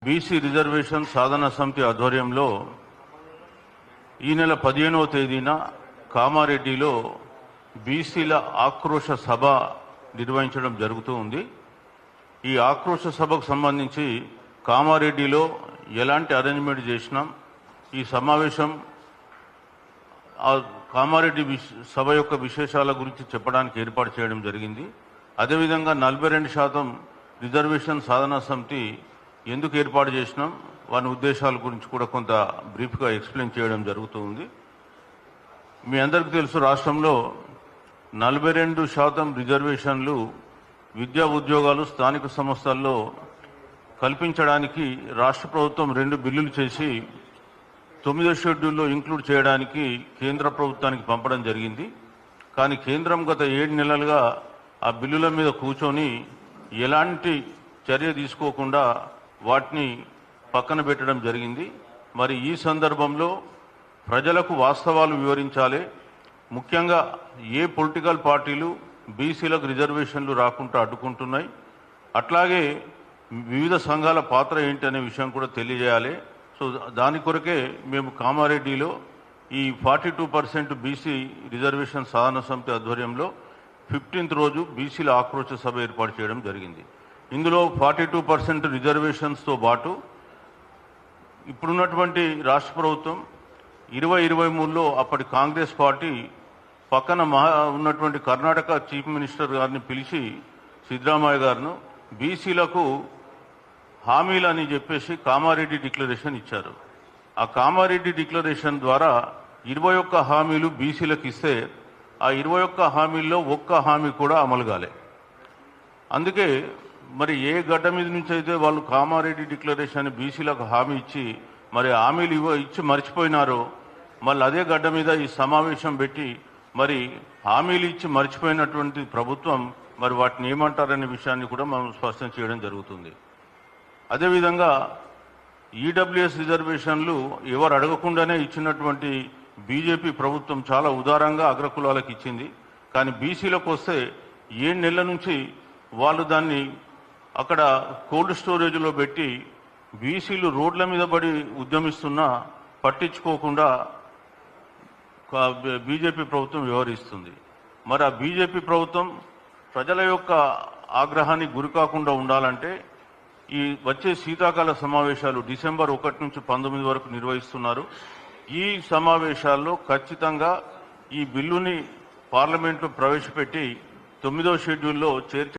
BC reservation సాధన సమితి ఆధ్వర్యంలో ఈ నెల 15వ తేదీన కామారెడ్డిలో బీసీల ఆక్రోశ సభ నిర్వహించడం జరుగుతూ ఉంది. ఈ ఆక్రోశ సభకు సంబంధించి కామారెడ్డిలో ఎలాంటి అరేంజ్మెంట్ చేసినాం, ఈ సమావేశం కామారెడ్డి సభ యొక్క విశేషాల గురించి చెప్పడానికి ఏర్పాటు చేయడం జరిగింది. అదేవిధంగా 42% రిజర్వేషన్ సాధన సమితి ఎందుకు ఏర్పాటు చేసినాం, వాని ఉద్దేశాల గురించి కూడా కొంత బ్రీఫ్గా ఎక్స్ప్లెయిన్ చేయడం జరుగుతుంది. మీ అందరికీ తెలుసు, రాష్ట్రంలో 42% రిజర్వేషన్లు విద్యా ఉద్యోగాలు స్థానిక సంస్థల్లో కల్పించడానికి రాష్ట్ర ప్రభుత్వం 2 బిల్లులు చేసి 9వ షెడ్యూల్లో ఇంక్లూడ్ చేయడానికి కేంద్ర ప్రభుత్వానికి పంపడం జరిగింది. కానీ కేంద్రం గత 7 నెలలుగా ఆ బిల్లుల మీద కూర్చొని ఎలాంటి చర్య తీసుకోకుండా వాటిని పక్కన పెట్టడం జరిగింది. మరి ఈ సందర్భంలో ప్రజలకు వాస్తవాలు వివరించాలి. ముఖ్యంగా ఏ పొలిటికల్ పార్టీలు బీసీలకు రిజర్వేషన్లు రాకుండా అడ్డుకుంటున్నాయి, అట్లాగే వివిధ సంఘాల పాత్ర ఏంటి అనే విషయం కూడా తెలియజేయాలి. సో దాని కొరకే మేము కామారెడ్డిలో ఈ 42% బీసీ రిజర్వేషన్ సాధన సమితి ఆధ్వర్యంలో 15th రోజు బీసీల ఆక్రోశ సభ ఏర్పాటు చేయడం జరిగింది. ఇందులో 42% రిజర్వేషన్స్తో పాటు ఇప్పుడున్నటువంటి రాష్ట్ర ప్రభుత్వం 2023లో అప్పటి కాంగ్రెస్ పార్టీ పక్కన ఉన్నటువంటి కర్ణాటక చీఫ్ మినిస్టర్ గారిని పిలిచి సిద్ధరామయ్య గారును బీసీలకు హామీలని చెప్పేసి కామారెడ్డి డిక్లరేషన్ ఇచ్చారు. ఆ కామారెడ్డి డిక్లరేషన్ ద్వారా 21 హామీలు బీసీలకు ఇస్తే ఆ 21 హామీల్లో ఒక్క హామీ కూడా అమలు కాలే. అందుకే మరి ఏ గడ్డ మీద నుంచి అయితే వాళ్ళు కామారెడ్డి డిక్లరేషన్ బీసీలకు హామీ ఇచ్చి మరి హామీలు ఇచ్చి మర్చిపోయినారో, మళ్ళీ అదే గడ్డ మీద ఈ సమావేశం పెట్టి మరి హామీలు ఇచ్చి మర్చిపోయినటువంటి ప్రభుత్వం మరి వాటిని ఏమంటారనే విషయాన్ని కూడా మనం స్పష్టం చేయడం జరుగుతుంది. అదేవిధంగా ఈడబ్ల్యూఎస్ రిజర్వేషన్లు ఎవరు అడగకుండానే ఇచ్చినటువంటి బీజేపీ ప్రభుత్వం చాలా ఉదారంగా అగ్రకులాలకు ఇచ్చింది. కానీ బీసీలకు వస్తే 7 నెలల నుంచి వాళ్ళు దాన్ని అక్కడ కోల్డ్ స్టోరేజ్లో పెట్టి బీసీలు రోడ్ల మీద పడి ఉద్యమిస్తున్నా పట్టించుకోకుండా బీజేపీ ప్రభుత్వం వ్యవహరిస్తుంది. మరి ఆ బీజేపీ ప్రభుత్వం ప్రజల యొక్క ఆగ్రహానికి గురికాకుండా ఉండాలంటే ఈ వచ్చే శీతాకాల సమావేశాలు డిసెంబర్ 1 నుంచి 19 వరకు నిర్వహిస్తున్నారు. ఈ సమావేశాల్లో ఖచ్చితంగా ఈ బిల్లుని పార్లమెంట్లో ప్రవేశపెట్టి 9వ షెడ్యూల్లో చేర్చే